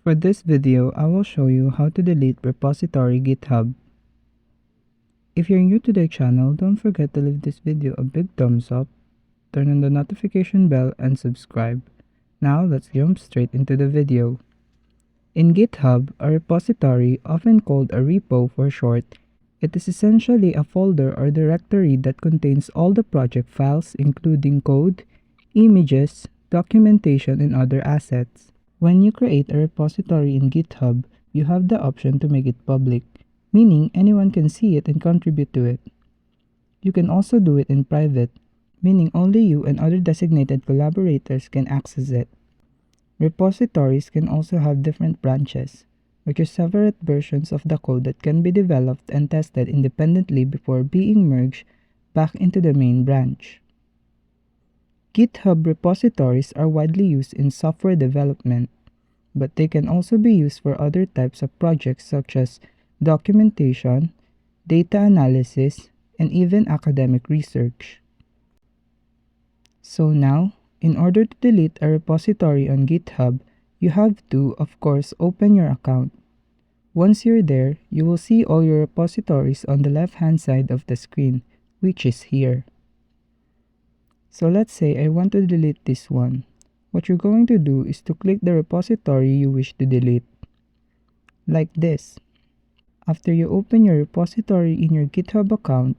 For this video, I will show you how to delete repository GitHub. If you're new to the channel, don't forget to leave this video a big thumbs up, turn on the notification bell, and subscribe. Now let's jump straight into the video. In GitHub, a repository, often called a repo for short, it is essentially a folder or directory that contains all the project files including code, images, documentation, and other assets. When you create a repository in GitHub, you have the option to make it public, meaning anyone can see it and contribute to it. You can also do it in private, meaning only you and other designated collaborators can access it. Repositories can also have different branches, which are separate versions of the code that can be developed and tested independently before being merged back into the main branch. GitHub repositories are widely used in software development, but they can also be used for other types of projects such as documentation, data analysis, and even academic research. So now, in order to delete a repository on GitHub, you have to, of course, open your account. Once you're there, you will see all your repositories on the left-hand side of the screen, which is here. So let's say I want to delete this one. What you're going to do is to click the repository you wish to delete, like this. After you open your repository in your GitHub account,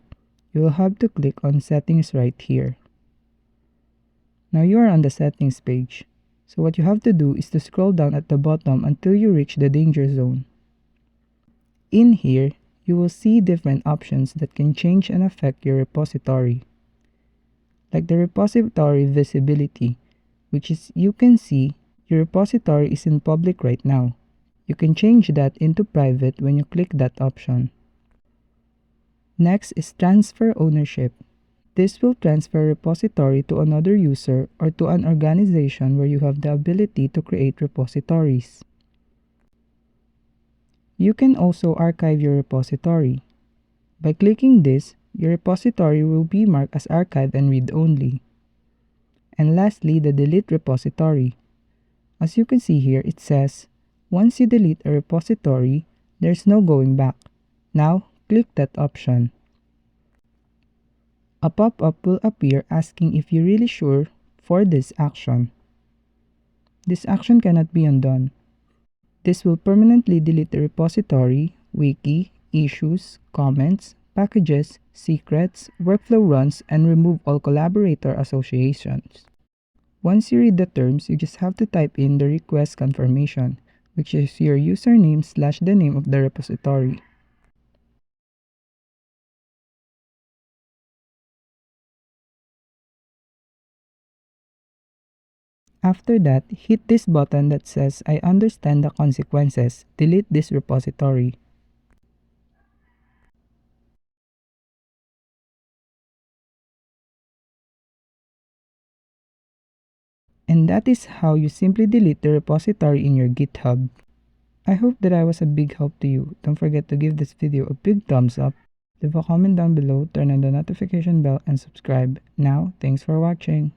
you will have to click on Settings right here. Now you are on the Settings page, so what you have to do is to scroll down at the bottom until you reach the danger zone. In here, you will see different options that can change and affect your repository, like the repository visibility, which is you can see your repository is in public right now. You can change that into private when you click that option. Next is transfer ownership. This will transfer a repository to another user or to an organization where you have the ability to create repositories. You can also archive your repository. By clicking this, your repository will be marked as archive and read-only. And lastly, the delete repository. As you can see here, it says, once you delete a repository, there's no going back. Now, click that option. A pop-up will appear asking if you're really sure for this action. This action cannot be undone. This will permanently delete the repository, wiki, issues, comments, packages, secrets, workflow runs, and remove all collaborator associations. Once you read the terms, you just have to type in the request confirmation, which is your username / the name of the repository. After that, hit this button that says, I understand the consequences. Delete this repository. And that is how you simply delete the repository in your GitHub. I hope that I was a big help to you. Don't forget to give this video a big thumbs up, leave a comment down below, turn on the notification bell, and subscribe. Now, thanks for watching.